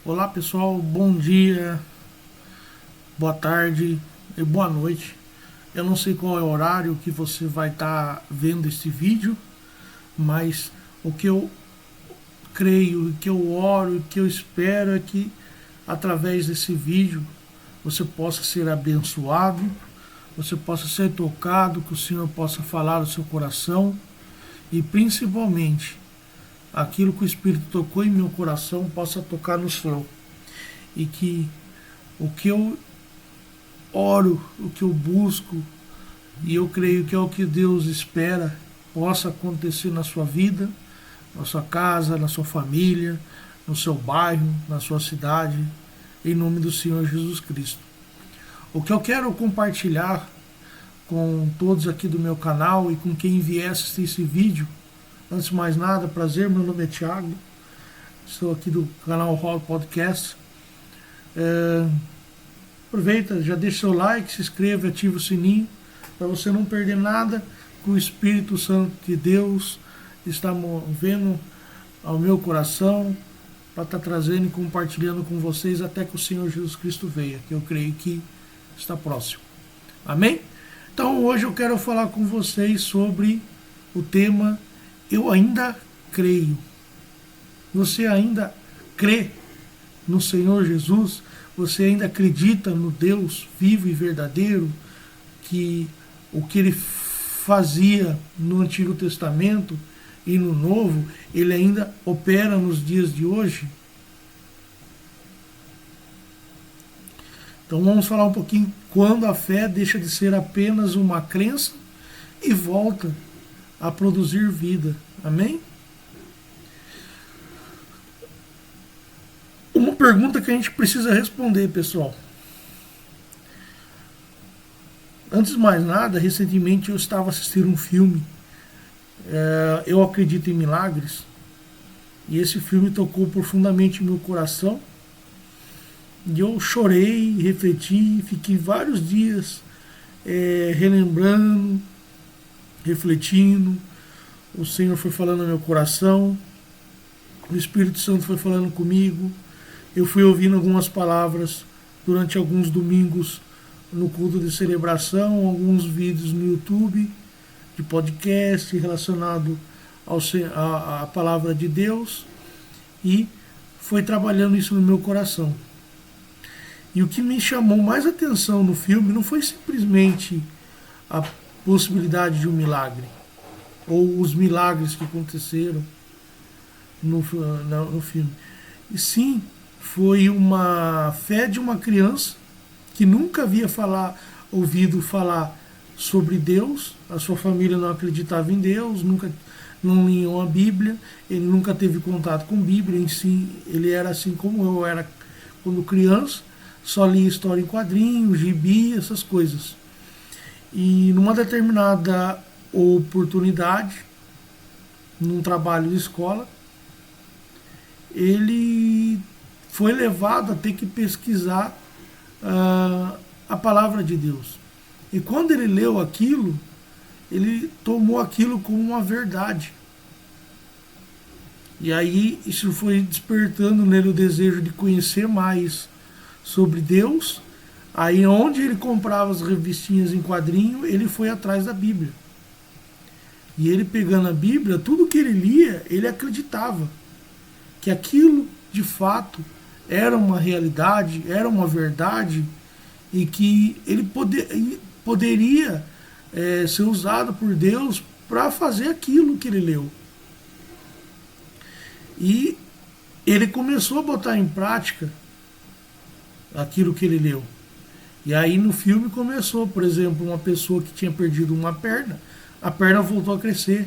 Olá pessoal, bom dia, boa tarde e boa noite. Eu não sei qual é o horário que você vai estar vendo este vídeo, mas o que eu creio, o que eu oro, o que eu espero é que através desse vídeo você possa ser abençoado, você possa ser tocado, que o Senhor possa falar no seu coração e principalmente aquilo que o Espírito tocou em meu coração possa tocar no seu. E que o que eu oro, o que eu busco, e eu creio que é o que Deus espera, possa acontecer na sua vida, na sua casa, na sua família, no seu bairro, na sua cidade, em nome do Senhor Jesus Cristo. O que eu quero compartilhar com todos aqui do meu canal e com quem vier assistir esse vídeo, antes de mais nada, prazer, meu nome é Thiago, estou aqui do canal Hall Podcast. Aproveita, já deixa seu like, se inscreva, ativa o sininho para você não perder nada que o Espírito Santo de Deus está movendo ao meu coração para estar trazendo e compartilhando com vocês até que o Senhor Jesus Cristo venha, que eu creio que está próximo. Amém? Então hoje eu quero falar com vocês sobre o tema Eu ainda creio. Você ainda crê no Senhor Jesus? Você ainda acredita no Deus vivo e verdadeiro, que o que ele fazia no Antigo Testamento e no Novo, ele ainda opera nos dias de hoje? Então vamos falar um pouquinho quando a fé deixa de ser apenas uma crença e volta a produzir vida. Amém? Uma pergunta que a gente precisa responder, pessoal. Antes de mais nada, recentemente eu estava assistindo um filme, Eu Acredito em Milagres, e esse filme tocou profundamente meu coração, e eu chorei, refleti, fiquei vários dias relembrando, refletindo. O Senhor foi falando no meu coração, o Espírito Santo foi falando comigo, eu fui ouvindo algumas palavras durante alguns domingos no culto de celebração, alguns vídeos no YouTube de podcast relacionado à palavra de Deus, e foi trabalhando isso no meu coração. E o que me chamou mais atenção no filme não foi simplesmente a possibilidade de um milagre, ou os milagres que aconteceram no filme, e sim foi uma fé de uma criança que nunca havia ouvido falar sobre Deus. A sua família não acreditava em Deus, nunca não liam a Bíblia, ele nunca teve contato com a Bíblia em si. Ele era assim como eu era quando criança, só lia história em quadrinhos, gibi, essas coisas. E numa determinada oportunidade, num trabalho de escola, ele foi levado a ter que pesquisar a palavra de Deus. E quando ele leu aquilo, ele tomou aquilo como uma verdade. E aí isso foi despertando nele o desejo de conhecer mais sobre Deus. Aí onde ele comprava as revistinhas em quadrinho, ele foi atrás da Bíblia. E ele pegando a Bíblia, tudo que ele lia, ele acreditava que aquilo de fato era uma realidade, era uma verdade, e que ele poderia ser usado por Deus para fazer aquilo que ele leu. E ele começou a botar em prática aquilo que ele leu. E aí no filme começou, por exemplo, uma pessoa que tinha perdido uma perna, a perna voltou a crescer.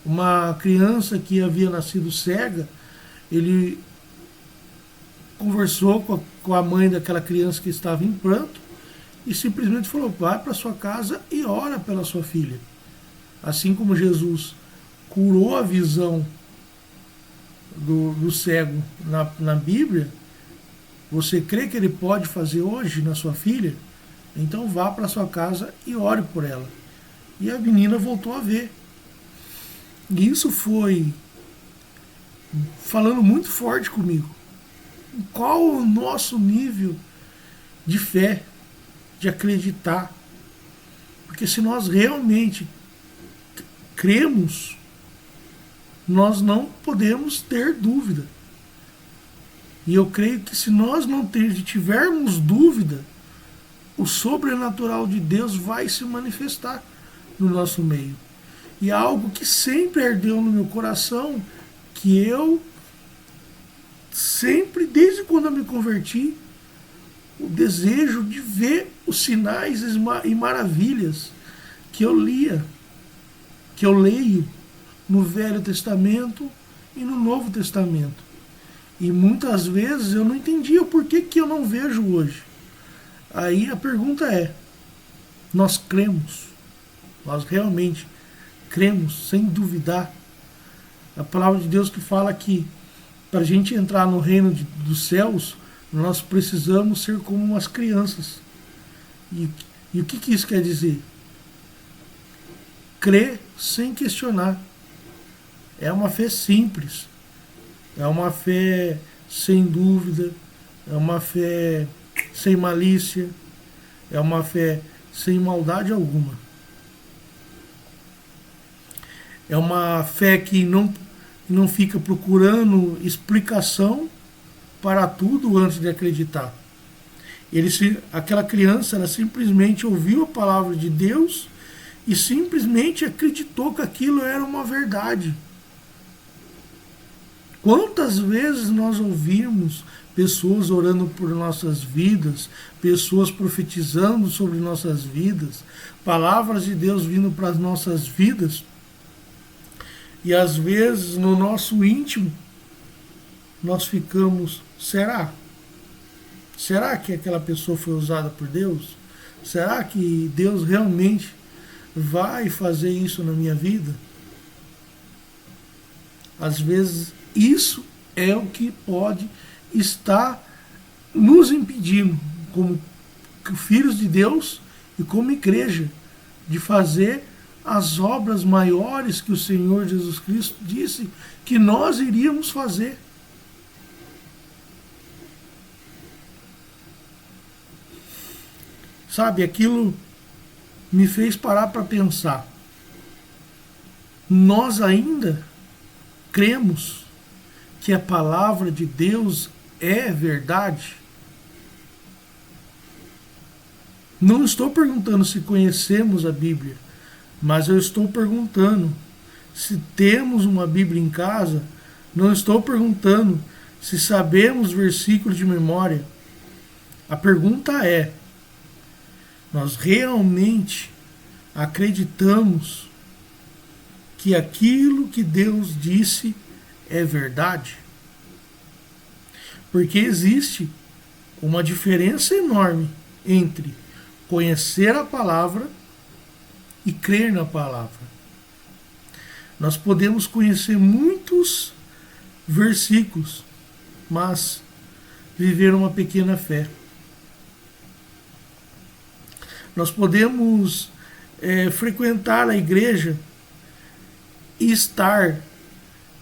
Uma criança que havia nascido cega, ele conversou com a mãe daquela criança que estava em pranto e simplesmente falou: vai para sua casa e ora pela sua filha. Assim como Jesus curou a visão do cego na Bíblia, você crê que ele pode fazer hoje na sua filha? Então vá para sua casa e ore por ela. E a menina voltou a ver. E isso foi falando muito forte comigo. Qual o nosso nível de fé, de acreditar? Porque se nós realmente cremos, nós não podemos ter dúvida. E eu creio que se nós não tivermos dúvida, o sobrenatural de Deus vai se manifestar no nosso meio. E algo que sempre ardeu no meu coração, que eu sempre, desde quando eu me converti, o desejo de ver os sinais e maravilhas que eu lia, que eu leio no Velho Testamento e no Novo Testamento. E muitas vezes eu não entendia o porquê que eu não vejo hoje. Aí a pergunta é, nós cremos, nós realmente cremos sem duvidar? A palavra de Deus que fala que para a gente entrar no reino dos céus, nós precisamos ser como umas crianças. E o que isso quer dizer? Crer sem questionar. É uma fé simples, é uma fé sem dúvida, é uma fé sem malícia, é uma fé sem maldade alguma. É uma fé que não fica procurando explicação para tudo antes de acreditar. Aquela criança, ela simplesmente ouviu a palavra de Deus e simplesmente acreditou que aquilo era uma verdade. Quantas vezes nós ouvimos pessoas orando por nossas vidas, pessoas profetizando sobre nossas vidas, palavras de Deus vindo para as nossas vidas, e às vezes no nosso íntimo nós ficamos, será? Será que aquela pessoa foi usada por Deus? Será que Deus realmente vai fazer isso na minha vida? Às vezes isso é o que pode estar nos impedindo, como filhos de Deus e como igreja, de fazer as obras maiores que o Senhor Jesus Cristo disse que nós iríamos fazer. Sabe, aquilo me fez parar para pensar. Nós ainda cremos que a palavra de Deus é verdade? Não estou perguntando se conhecemos a Bíblia, mas eu estou perguntando se temos uma Bíblia em casa. Não estou perguntando se sabemos versículos de memória. A pergunta é, nós realmente acreditamos que aquilo que Deus disse é verdade? Porque existe uma diferença enorme entre conhecer a palavra e crer na palavra. Nós podemos conhecer muitos versículos, mas viver uma pequena fé. Nós podemos frequentar a igreja e estar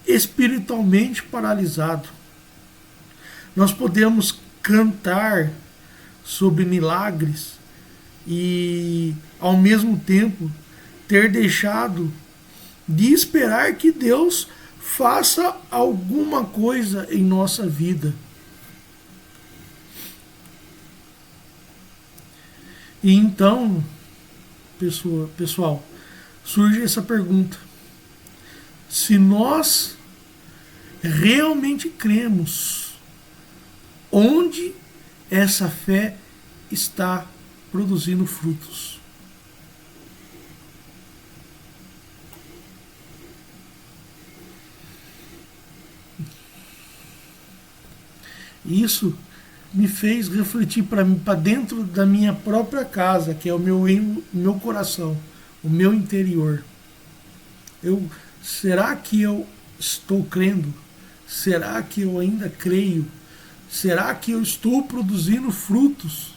espiritualmente paralisado. Nós podemos cantar sobre milagres e, ao mesmo tempo, ter deixado de esperar que Deus faça alguma coisa em nossa vida. E então, pessoal, surge essa pergunta. Se nós realmente cremos, onde essa fé está produzindo frutos? Isso me fez refletir para dentro da minha própria casa, que é o meu coração, o meu interior. Será que eu estou crendo? Será que eu ainda creio? Será que eu estou produzindo frutos?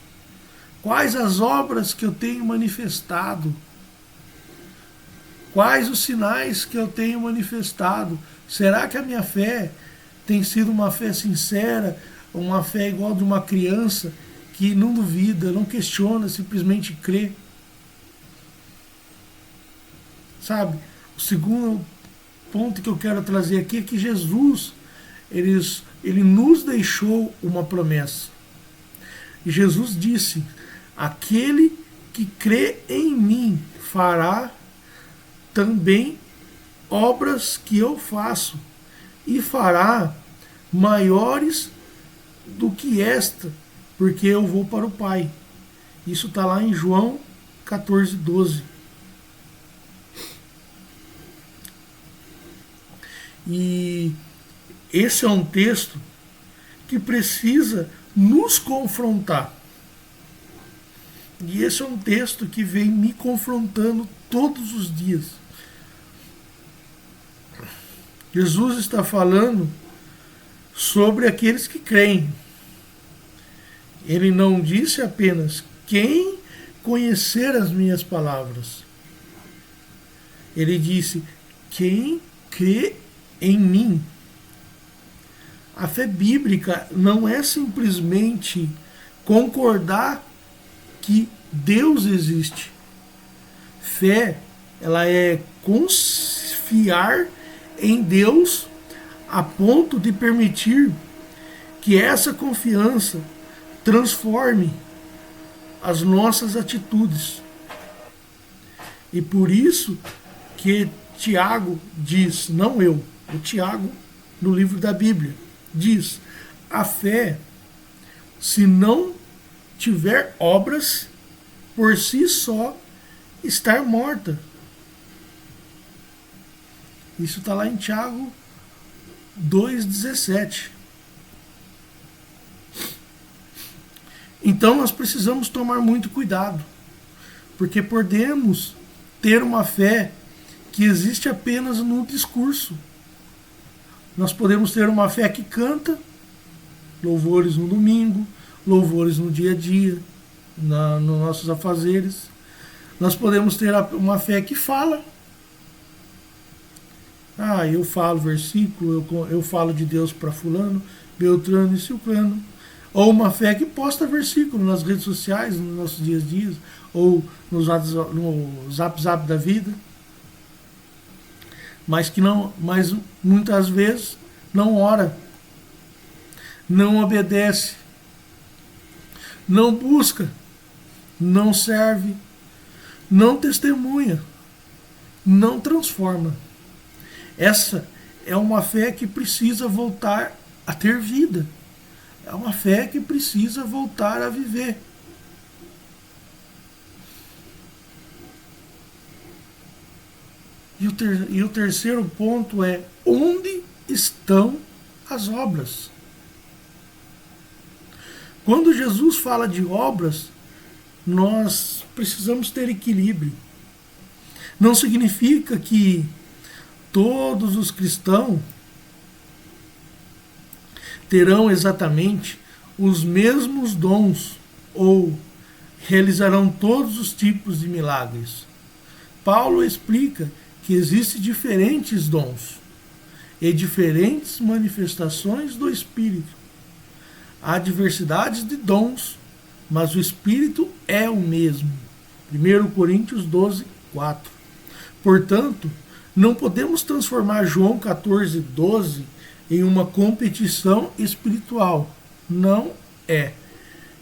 Quais as obras que eu tenho manifestado? Quais os sinais que eu tenho manifestado? Será que a minha fé tem sido uma fé sincera? uma fé igual de uma criança que não duvida, não questiona, simplesmente crê. Sabe? O segundo ponto que eu quero trazer aqui é que Jesus, ele nos deixou uma promessa. E Jesus disse: aquele que crê em mim fará também obras que eu faço, e fará maiores do que esta, porque eu vou para o Pai. Isso está lá em João 14:12. E esse é um texto que precisa nos confrontar. E esse é um texto que vem me confrontando todos os dias. Jesus está falando sobre aqueles que creem. Ele não disse apenas quem conhecer as minhas palavras. Ele disse quem crê em mim. A fé bíblica não é simplesmente concordar que Deus existe. Fé, ela é confiar em Deus a ponto de permitir que essa confiança transforme as nossas atitudes. E por isso que Tiago diz, não eu, o Tiago no livro da Bíblia, diz: a fé, se não tiver obras, por si só está morta. Isso está lá em Tiago 2,17. Então nós precisamos tomar muito cuidado, porque podemos ter uma fé que existe apenas no discurso. Nós podemos ter uma fé que canta louvores no domingo, louvores no dia a dia, nos nossos afazeres. Nós podemos ter uma fé que fala. Eu falo versículo, eu falo de Deus para fulano, Beltrano e Ciclano. Ou uma fé que posta versículo nas redes sociais, nos nossos dias a dias, ou no zap da vida. Mas muitas vezes não ora, não obedece, não busca, não serve, não testemunha, não transforma. Essa é uma fé que precisa voltar a ter vida. É uma fé que precisa voltar a viver. E o terceiro ponto é: onde estão as obras? Quando Jesus fala de obras, nós precisamos ter equilíbrio. Não significa que todos os cristãos terão exatamente os mesmos dons ou realizarão todos os tipos de milagres. Paulo explica que existem diferentes dons e diferentes manifestações do Espírito. Há diversidade de dons, mas o Espírito é o mesmo. 1 Coríntios 12:4. Portanto, não podemos transformar João 14:12 em uma competição espiritual. Não é.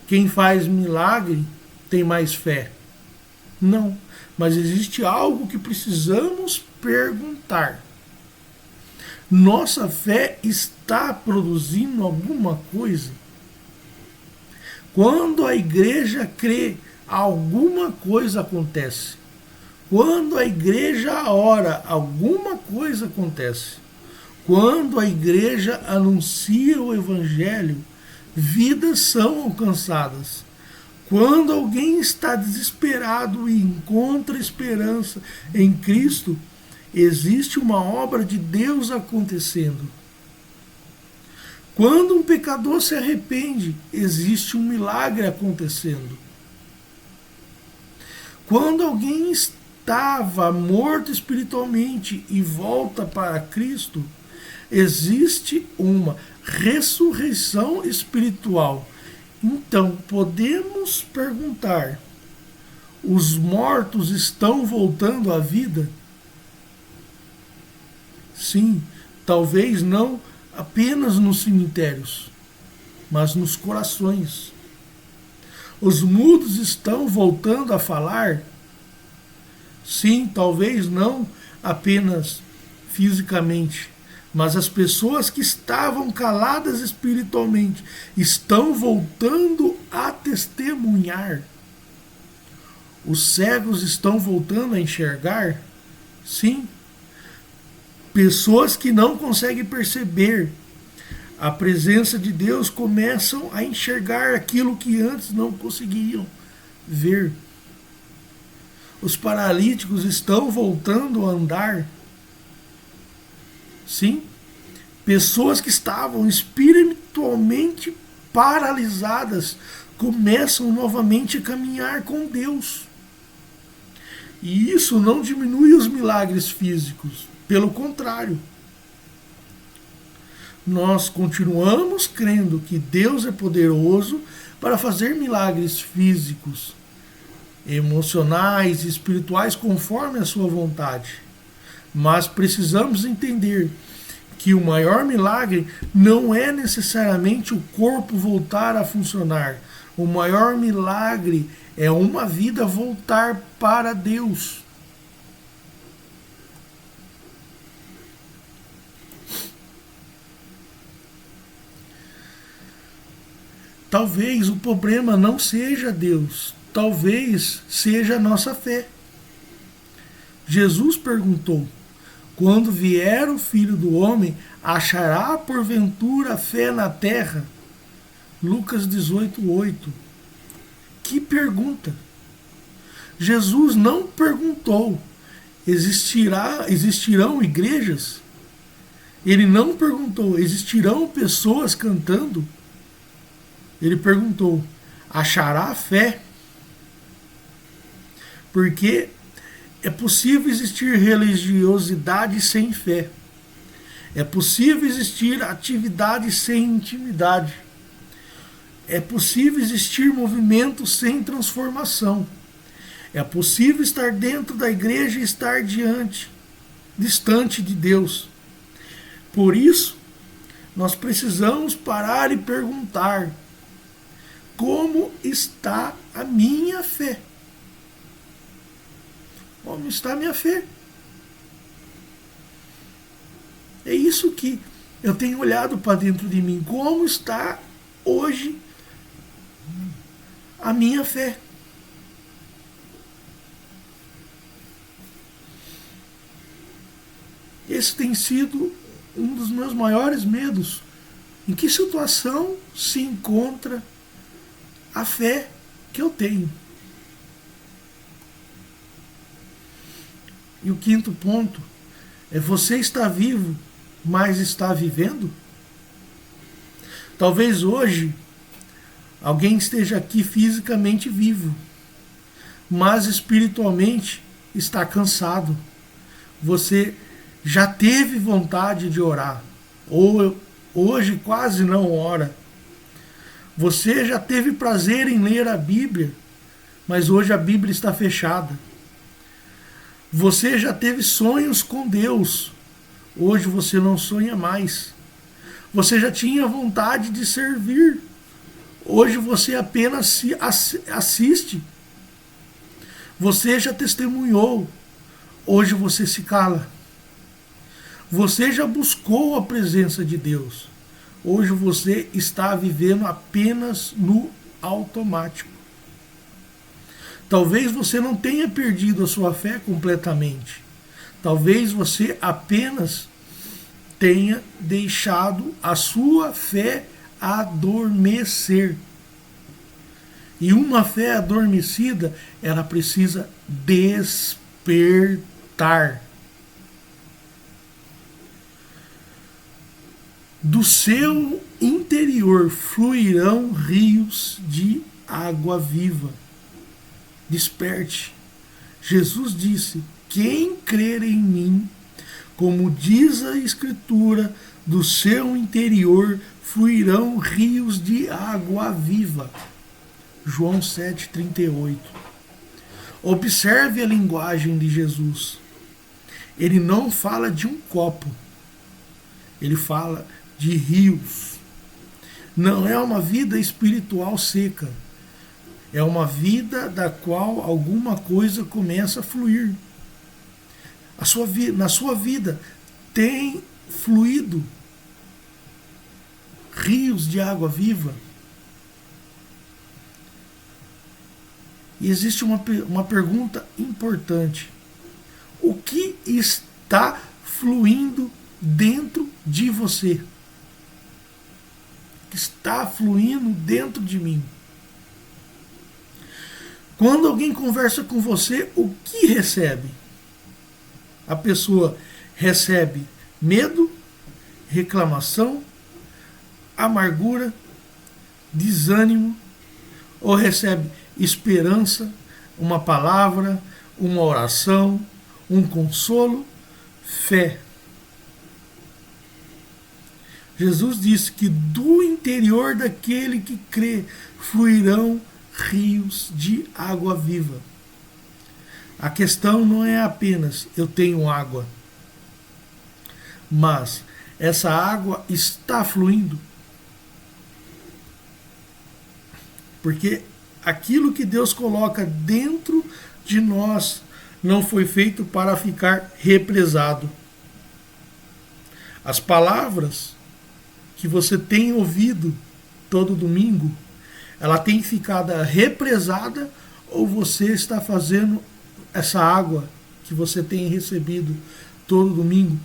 Quem faz milagre tem mais fé. Não. Mas existe algo que precisamos perguntar. Nossa fé está produzindo alguma coisa? Quando a igreja crê, alguma coisa acontece. Quando a igreja ora, alguma coisa acontece. Quando a igreja anuncia o evangelho, vidas são alcançadas. Quando alguém está desesperado e encontra esperança em Cristo, existe uma obra de Deus acontecendo. Quando um pecador se arrepende, existe um milagre acontecendo. Quando alguém estava morto espiritualmente e volta para Cristo, existe uma ressurreição espiritual. Então, podemos perguntar: os mortos estão voltando à vida? Sim, talvez não apenas nos cemitérios, mas nos corações. Os mudos estão voltando a falar? Sim, talvez não apenas fisicamente, mas as pessoas que estavam caladas espiritualmente estão voltando a testemunhar. Os cegos estão voltando a enxergar? Sim. Pessoas que não conseguem perceber a presença de Deus começam a enxergar aquilo que antes não conseguiam ver. Os paralíticos estão voltando a andar? Sim. Pessoas que estavam espiritualmente paralisadas começam novamente a caminhar com Deus. E isso não diminui os milagres físicos, pelo contrário. Nós continuamos crendo que Deus é poderoso para fazer milagres físicos, emocionais e espirituais conforme a sua vontade. Mas precisamos entender que o maior milagre não é necessariamente o corpo voltar a funcionar. O maior milagre é uma vida voltar para Deus. Talvez o problema não seja Deus, talvez seja a nossa fé. Jesus perguntou: quando vier o Filho do Homem, achará porventura fé na terra? Lucas 18:8. Que pergunta! Jesus não perguntou: existirão igrejas? Ele não perguntou: existirão pessoas cantando? Ele perguntou: achará fé? Porque é possível existir religiosidade sem fé. É possível existir atividade sem intimidade. É possível existir movimento sem transformação. É possível estar dentro da igreja e estar distante de Deus. Por isso, nós precisamos parar e perguntar: como está a minha fé? Como está a minha fé? É isso que eu tenho olhado para dentro de mim. Como está hoje a minha fé? Esse tem sido um dos meus maiores medos. Em que situação se encontra a fé que eu tenho? E o quinto ponto é: você está vivo, mas está vivendo? Talvez hoje alguém esteja aqui fisicamente vivo, mas espiritualmente está cansado. Você já teve vontade de orar, ou hoje quase não ora. Você já teve prazer em ler a Bíblia, mas hoje a Bíblia está fechada. Você já teve sonhos com Deus, hoje você não sonha mais. Você já tinha vontade de servir, hoje você apenas assiste. Você já testemunhou, hoje você se cala. Você já buscou a presença de Deus, hoje você está vivendo apenas no automático. Talvez você não tenha perdido a sua fé completamente. Talvez você apenas tenha deixado a sua fé adormecer. E uma fé adormecida, ela precisa despertar. Do seu interior fluirão rios de água viva. Desperte. Jesus disse: quem crer em mim, como diz a Escritura, do seu interior fluirão rios de água viva. João 7,38. Observe a linguagem de Jesus. Ele não fala de um copo. Ele fala de rios. Não é uma vida espiritual seca. É uma vida da qual alguma coisa começa a fluir. Na sua vida tem fluído rios de água viva. E existe uma pergunta importante. O que está fluindo dentro de você? O que está fluindo dentro de mim? Quando alguém conversa com você, o que recebe? A pessoa recebe medo, reclamação, amargura, desânimo, ou recebe esperança, uma palavra, uma oração, um consolo, fé. Jesus disse que do interior daquele que crê fluirão rios de água viva. A questão não é apenas eu tenho água, mas essa água está fluindo. Porque aquilo que Deus coloca dentro de nós não foi feito para ficar represado. As palavras que você tem ouvido todo domingo, ela tem ficado represada, ou você está fazendo essa água que você tem recebido todo domingo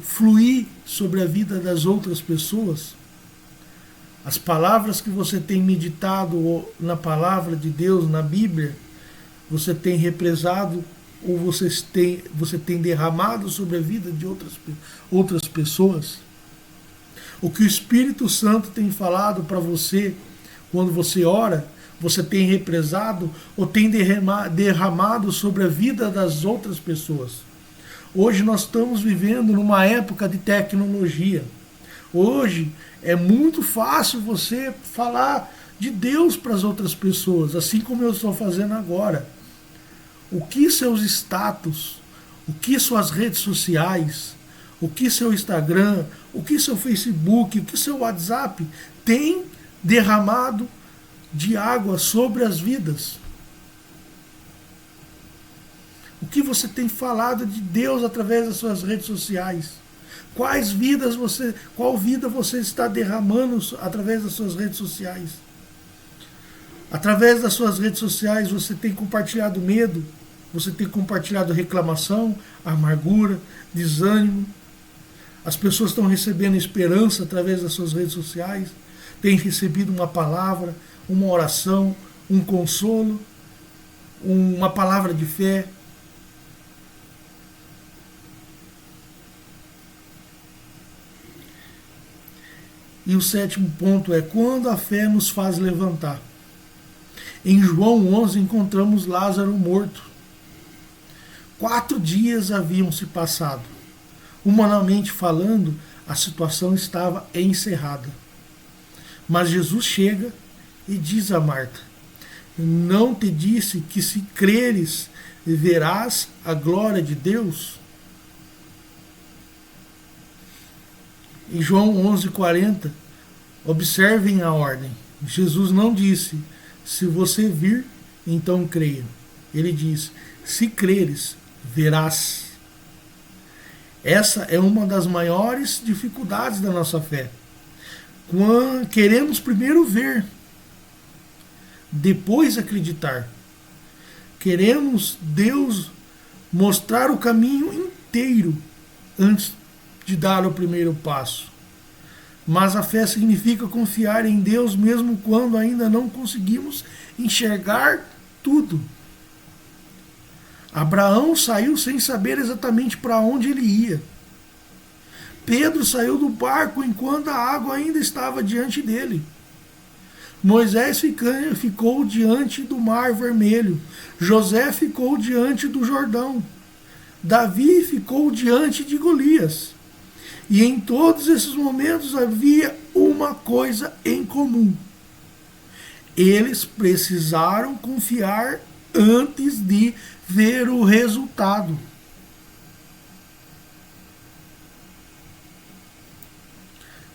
fluir sobre a vida das outras pessoas? As palavras que você tem meditado na palavra de Deus, na Bíblia, você tem represado ou você tem derramado sobre a vida de outras pessoas? O que o Espírito Santo tem falado para você quando você ora, você tem represado ou tem derramado sobre a vida das outras pessoas? Hoje nós estamos vivendo numa época de tecnologia. Hoje é muito fácil você falar de Deus para as outras pessoas, assim como eu estou fazendo agora. O que seus status, o que suas redes sociais, o que seu Instagram, o que seu Facebook, o que seu WhatsApp tem derramado de água sobre as vidas? O que você tem falado de Deus através das suas redes sociais? Qual vida você está derramando através das suas redes sociais? Através das suas redes sociais você tem compartilhado medo, você tem compartilhado reclamação, amargura, desânimo. As pessoas estão recebendo esperança através das suas redes sociais, têm recebido uma palavra, uma oração, um consolo, uma palavra de fé. E o sétimo ponto é quando a fé nos faz levantar. Em João 11 encontramos Lázaro morto. 4 dias haviam se passado. Humanamente falando, a situação estava encerrada. Mas Jesus chega e diz a Marta: não te disse que se creres verás a glória de Deus? Em João 11:40, observem a ordem. Jesus não disse, se você vir, então creia. Ele diz, se creres, verás. Essa é uma das maiores dificuldades da nossa fé. Quando queremos primeiro ver, depois acreditar. Queremos Deus mostrar o caminho inteiro antes de dar o primeiro passo. Mas a fé significa confiar em Deus mesmo quando ainda não conseguimos enxergar tudo. Abraão saiu sem saber exatamente para onde ele ia. Pedro saiu do barco enquanto a água ainda estava diante dele. Moisés ficou diante do Mar Vermelho. José ficou diante do Jordão. Davi ficou diante de Golias. E em todos esses momentos havia uma coisa em comum. Eles precisaram confiar antes de ver o resultado.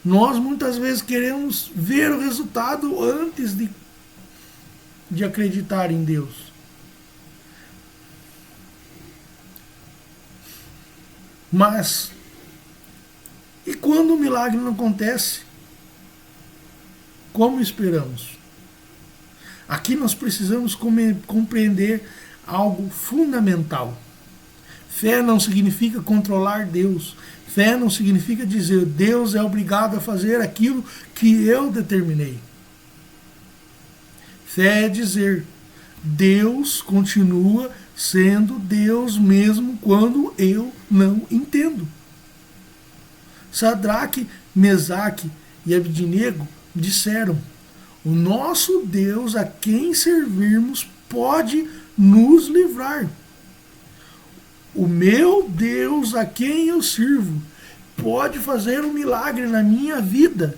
Nós muitas vezes queremos ver o resultado antes de acreditar em Deus. Mas, e quando o milagre não acontece? Como esperamos? Aqui nós precisamos compreender algo fundamental. Fé não significa controlar Deus. Fé não significa dizer Deus é obrigado a fazer aquilo que eu determinei. Fé é dizer Deus continua sendo Deus mesmo quando eu não entendo. Sadraque, Mesaque e Abdinego disseram: o nosso Deus a quem servirmos pode nos livrar. O meu Deus a quem eu sirvo pode fazer um milagre na minha vida.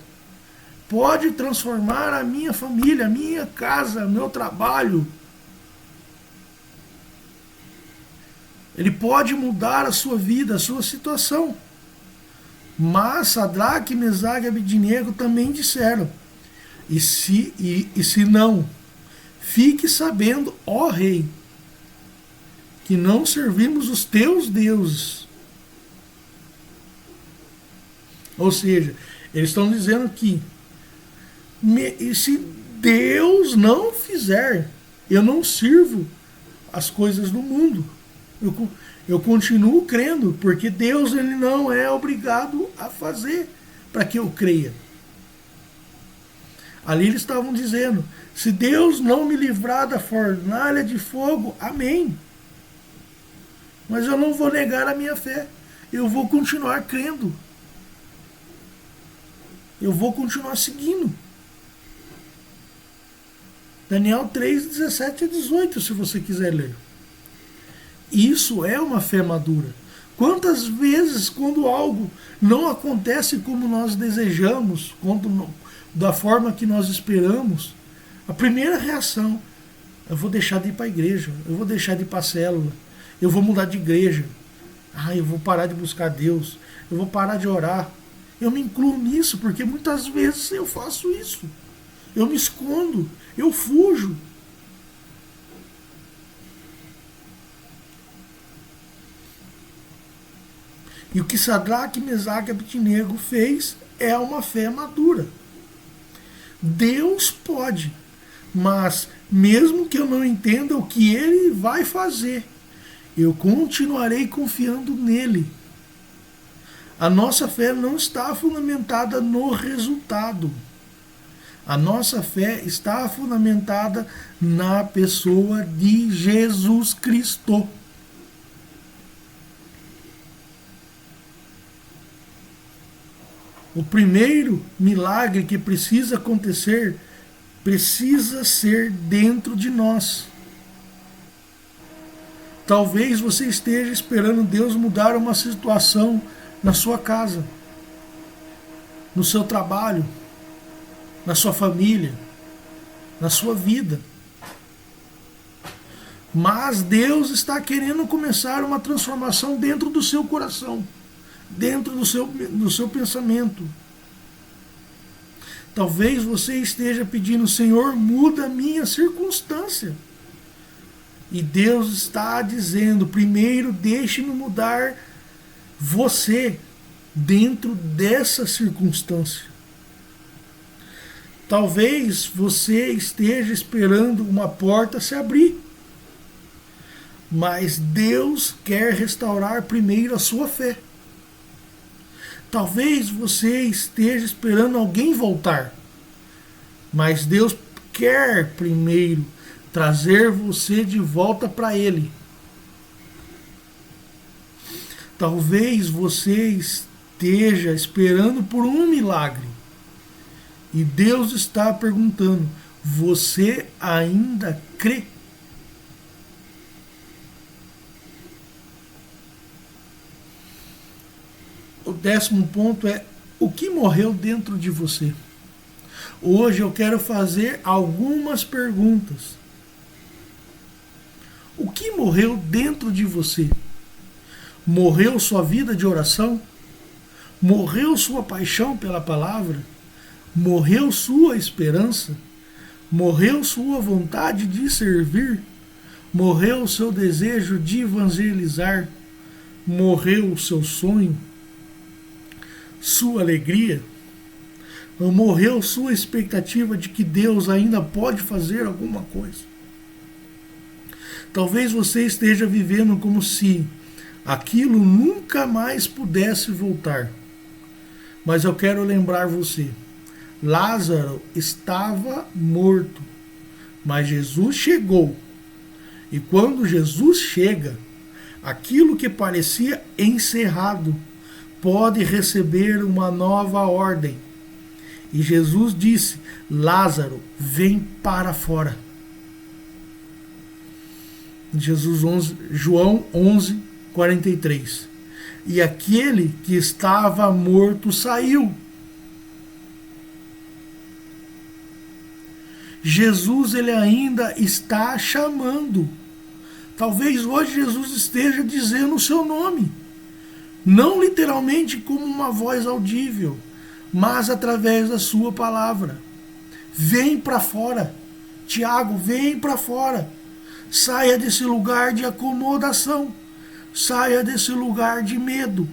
Pode transformar a minha família, a minha casa, meu trabalho. Ele pode mudar a sua vida, a sua situação. Mas Sadraque, Mesaque e Abdinego também disseram: e se não, fique sabendo, ó rei, que não servimos os teus deuses. Ou seja, eles estão dizendo que e se Deus não fizer, eu não sirvo as coisas do mundo. Eu continuo crendo, porque Deus ele não é obrigado a fazer para que eu creia. Ali eles estavam dizendo: se Deus não me livrar da fornalha de fogo, amém. Mas eu não vou negar a minha fé. Eu vou continuar crendo. Eu vou continuar seguindo. Daniel 3, 17 a 18, se você quiser ler. Isso é uma fé madura. Quantas vezes, quando algo não acontece como nós desejamos, da forma que nós esperamos, a primeira reação: eu vou deixar de ir para a igreja, eu vou deixar de ir para a célula, eu vou mudar de igreja, eu vou parar de buscar Deus, eu vou parar de orar. Eu me incluo nisso, porque muitas vezes eu faço isso. Eu me escondo, eu fujo. E o que Sadraque, Mesaque e Abdinego fez é uma fé madura. Deus pode, mas mesmo que eu não entenda o que Ele vai fazer, eu continuarei confiando nele. A nossa fé não está fundamentada no resultado. A nossa fé está fundamentada na pessoa de Jesus Cristo. O primeiro milagre que precisa acontecer precisa ser dentro de nós. Talvez você esteja esperando Deus mudar uma situação na sua casa, no seu trabalho, na sua família, na sua vida. Mas Deus está querendo começar uma transformação dentro do seu coração, dentro do seu pensamento. Talvez você esteja pedindo: Senhor, muda a minha circunstância. E Deus está dizendo: primeiro deixe-me mudar você dentro dessa circunstância. Talvez você esteja esperando uma porta se abrir. Mas Deus quer restaurar primeiro a sua fé. Talvez você esteja esperando alguém voltar. Mas Deus quer primeiro trazer você de volta para Ele. Talvez você esteja esperando por um milagre. E Deus está perguntando: você ainda crê? 10º ponto é o que morreu dentro de você. Hoje eu quero fazer algumas perguntas. O que morreu dentro de você? Morreu sua vida de oração? Morreu sua paixão pela palavra? Morreu sua esperança? Morreu sua vontade de servir? Morreu o seu desejo de evangelizar? Morreu o seu sonho? Sua alegria? Ou morreu sua expectativa de que Deus ainda pode fazer alguma coisa? Talvez você esteja vivendo como se aquilo nunca mais pudesse voltar. Mas eu quero lembrar você, Lázaro estava morto, mas Jesus chegou. E quando Jesus chega, aquilo que parecia encerrado pode receber uma nova ordem. E Jesus disse: Lázaro, vem para fora. João 11, 43. E aquele que estava morto saiu. Jesus, ele ainda está chamando. Talvez hoje Jesus esteja dizendo o seu nome. Não literalmente como uma voz audível, mas através da sua palavra. Vem para fora. Tiago, vem para fora. Saia desse lugar de acomodação. Saia desse lugar de medo.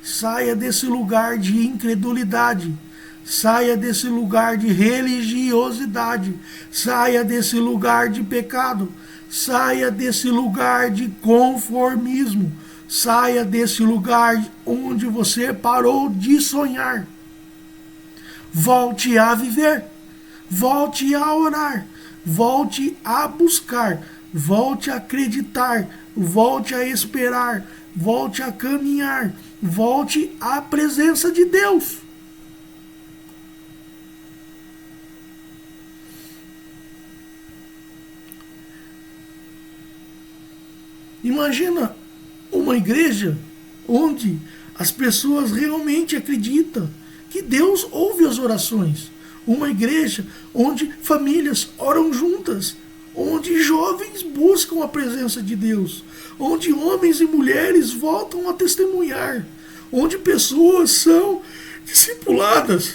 Saia desse lugar de incredulidade. Saia desse lugar de religiosidade. Saia desse lugar de pecado. Saia desse lugar de conformismo. Saia desse lugar onde você parou de sonhar. Volte a viver. Volte a orar. Volte a buscar. Volte a acreditar. Volte a esperar. Volte a caminhar. Volte à presença de Deus. Imagina uma igreja onde as pessoas realmente acreditam que Deus ouve as orações. Uma igreja onde famílias oram juntas, onde jovens buscam a presença de Deus, onde homens e mulheres voltam a testemunhar, onde pessoas são discipuladas,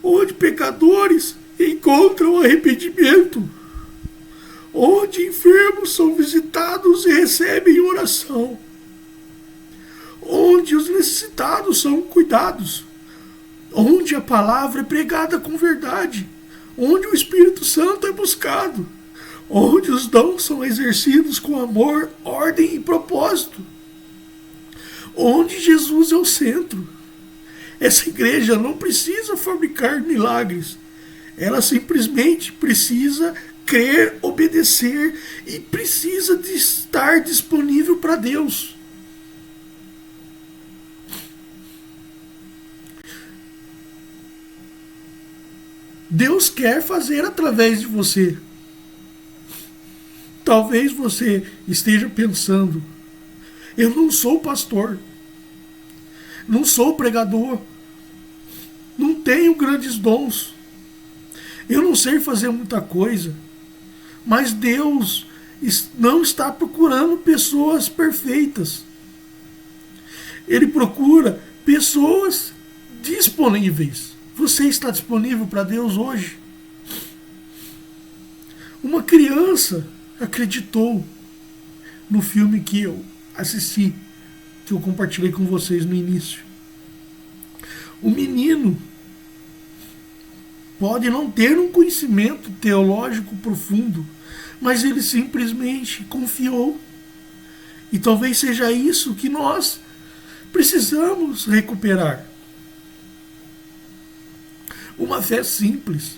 onde pecadores encontram arrependimento, onde enfermos são visitados e recebem oração, onde os necessitados são cuidados, onde a palavra é pregada com verdade, onde o Espírito Santo é buscado, onde os dons são exercidos com amor, ordem e propósito, onde Jesus é o centro. Essa igreja não precisa fabricar milagres, ela simplesmente precisa crer, obedecer e precisa de estar disponível para Deus. Deus quer fazer através de você. Talvez você esteja pensando: eu não sou pastor, não sou pregador, não tenho grandes dons, eu não sei fazer muita coisa. Mas Deus não está procurando pessoas perfeitas. Ele procura pessoas disponíveis. Você está disponível para Deus hoje? Uma criança acreditou no filme que eu assisti, que eu compartilhei com vocês no início. O menino pode não ter um conhecimento teológico profundo, mas ele simplesmente confiou. E talvez seja isso que nós precisamos recuperar. Uma fé simples,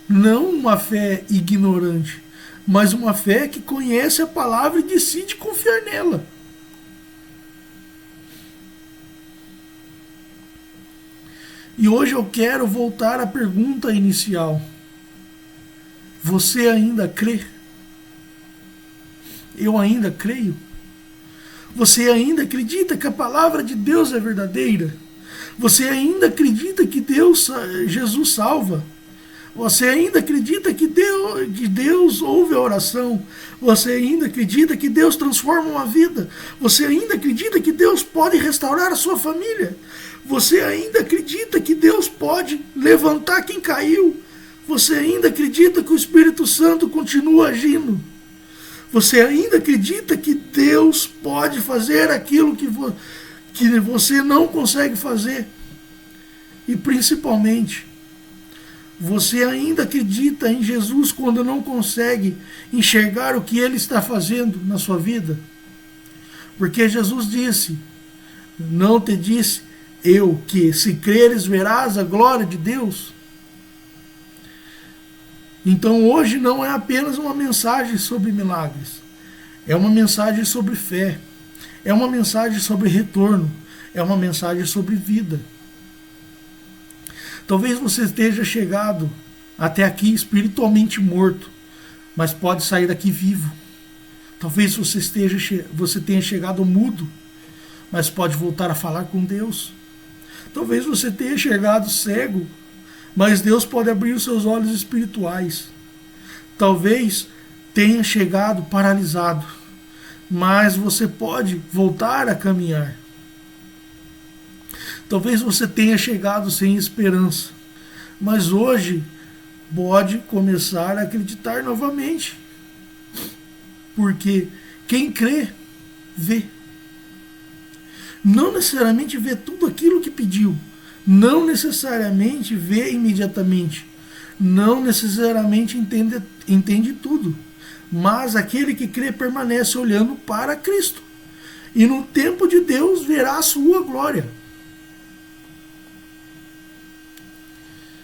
não uma fé ignorante, mas uma fé que conhece a palavra e decide confiar nela. E hoje eu quero voltar à pergunta inicial. Você ainda crê? Eu ainda creio? Você ainda acredita que a palavra de Deus é verdadeira? Você ainda acredita que Jesus salva? Você ainda acredita que Deus ouve a oração? Você ainda acredita que Deus transforma uma vida? Você ainda acredita que Deus pode restaurar a sua família? Você ainda acredita que Deus pode levantar quem caiu? Você ainda acredita que o Espírito Santo continua agindo? Você ainda acredita que Deus pode fazer aquilo que você não consegue fazer? E principalmente, você ainda acredita em Jesus quando não consegue enxergar o que Ele está fazendo na sua vida? Porque Jesus disse, não te disse eu que se creres verás a glória de Deus? Então hoje não é apenas uma mensagem sobre milagres, é uma mensagem sobre fé, é uma mensagem sobre retorno, é uma mensagem sobre vida. Talvez você esteja chegado até aqui espiritualmente morto, mas pode sair daqui vivo. Talvez você tenha chegado mudo, mas pode voltar a falar com Deus. Talvez você tenha chegado cego, mas Deus pode abrir os seus olhos espirituais. Talvez tenha chegado paralisado, mas você pode voltar a caminhar. Talvez você tenha chegado sem esperança, mas hoje pode começar a acreditar novamente. Porque quem crê, vê. Não necessariamente vê tudo aquilo que pediu, não necessariamente vê imediatamente, não necessariamente entende tudo, mas aquele que crê permanece olhando para Cristo, e no tempo de Deus verá a sua glória.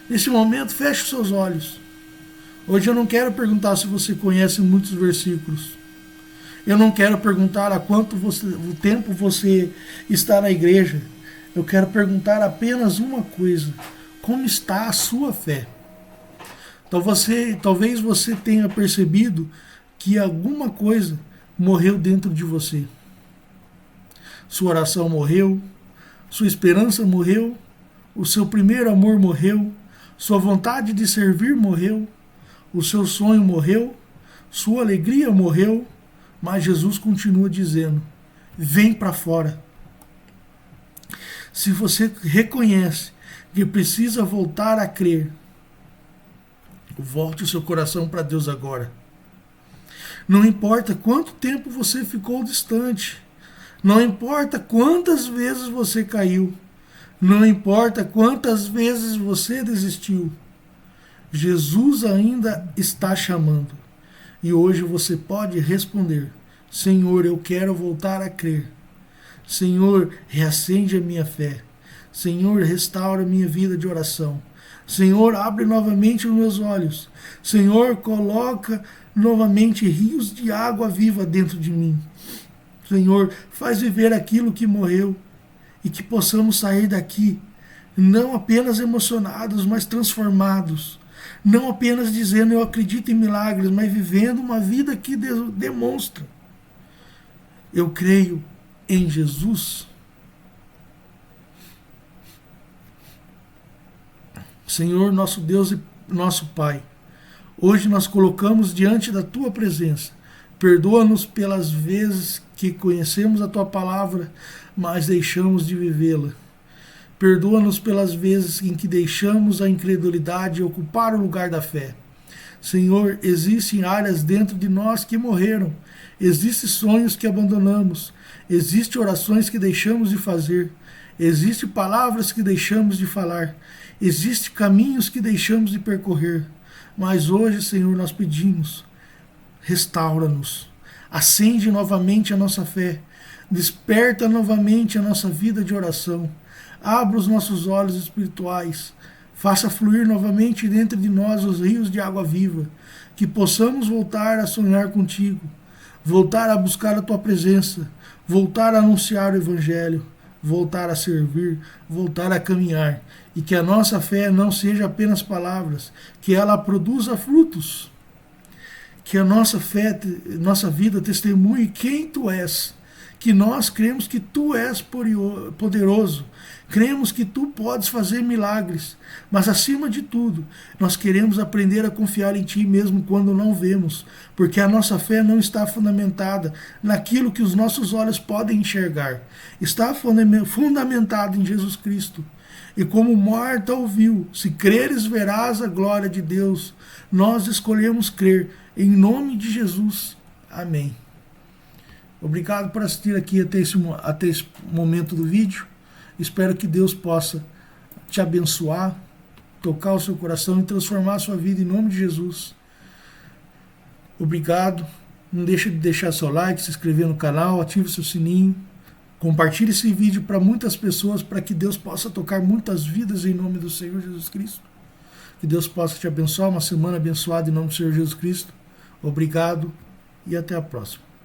Nesse momento, feche os seus olhos. Hoje eu não quero perguntar se você conhece muitos versículos. Eu não quero perguntar há quanto tempo você está na igreja. Eu quero perguntar apenas uma coisa: como está a sua fé? Talvez você tenha percebido que alguma coisa morreu dentro de você. Sua oração morreu, sua esperança morreu, o seu primeiro amor morreu, sua vontade de servir morreu, o seu sonho morreu, sua alegria morreu, mas Jesus continua dizendo: vem para fora. Se você reconhece que precisa voltar a crer, volte o seu coração para Deus agora. Não importa quanto tempo você ficou distante, não importa quantas vezes você caiu, não importa quantas vezes você desistiu, Jesus ainda está chamando. E hoje você pode responder: Senhor, eu quero voltar a crer. Senhor, reacende a minha fé. Senhor, restaura a minha vida de oração. Senhor, abre novamente os meus olhos. Senhor, coloca novamente rios de água viva dentro de mim. Senhor, faz viver aquilo que morreu e que possamos sair daqui não apenas emocionados, mas transformados. Não apenas dizendo eu acredito em milagres, mas vivendo uma vida que demonstra: eu creio em Jesus. Senhor, nosso Deus e nosso Pai, hoje nós colocamos diante da Tua presença. Perdoa-nos pelas vezes que conhecemos a Tua palavra, mas deixamos de vivê-la. Perdoa-nos pelas vezes em que deixamos a incredulidade ocupar o lugar da fé. Senhor, existem áreas dentro de nós que morreram, existem sonhos que abandonamos, existem orações que deixamos de fazer, existem palavras que deixamos de falar, existem caminhos que deixamos de percorrer. Mas hoje, Senhor, nós pedimos: restaura-nos, acende novamente a nossa fé, desperta novamente a nossa vida de oração. Abra os nossos olhos espirituais, faça fluir novamente dentro de nós os rios de água viva, que possamos voltar a sonhar contigo, voltar a buscar a tua presença, voltar a anunciar o evangelho, voltar a servir, voltar a caminhar, e que a nossa fé não seja apenas palavras, que ela produza frutos, que a nossa fé, nossa vida testemunhe quem tu és, que nós cremos que tu és poderoso, cremos que tu podes fazer milagres, mas acima de tudo, nós queremos aprender a confiar em ti mesmo quando não vemos, porque a nossa fé não está fundamentada naquilo que os nossos olhos podem enxergar, está fundamentada em Jesus Cristo. E como Marta ouviu, se creres verás a glória de Deus, nós escolhemos crer em nome de Jesus. Amém. Obrigado por assistir aqui até esse momento do vídeo. Espero que Deus possa te abençoar, tocar o seu coração e transformar a sua vida em nome de Jesus. Obrigado. Não deixe de deixar seu like, se inscrever no canal, ative o seu sininho. Compartilhe esse vídeo para muitas pessoas, para que Deus possa tocar muitas vidas em nome do Senhor Jesus Cristo. Que Deus possa te abençoar, uma semana abençoada em nome do Senhor Jesus Cristo. Obrigado e até a próxima.